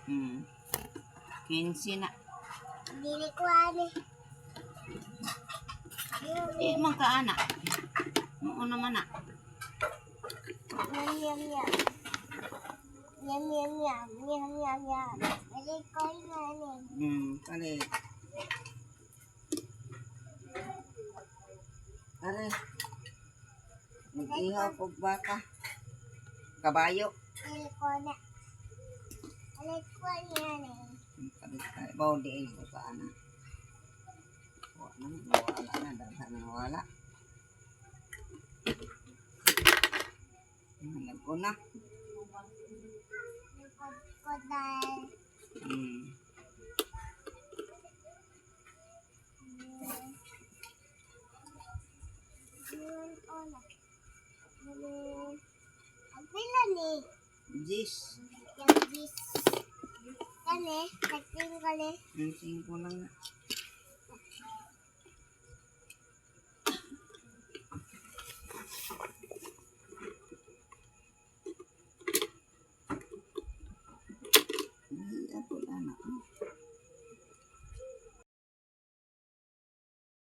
Hmm. 15 na. Dili ko ani. Man ka anak. Oo naman na. Yum yum yum. Yum yum yum. Yum yum yum. Dili ko ani. Palit. Are. Mag-ihaw po baka. Kabayo. Dili ko na. Dili ko ani. Palit tayo. Bawdiin ko sa anak. Wala na. Dahil na wala. Nag-una. Ko dahil. Yun ona. Ang pila ni. Jis. Yung bis. Kani. Nagting ko ni. 5 lang na. Hindi ako anak.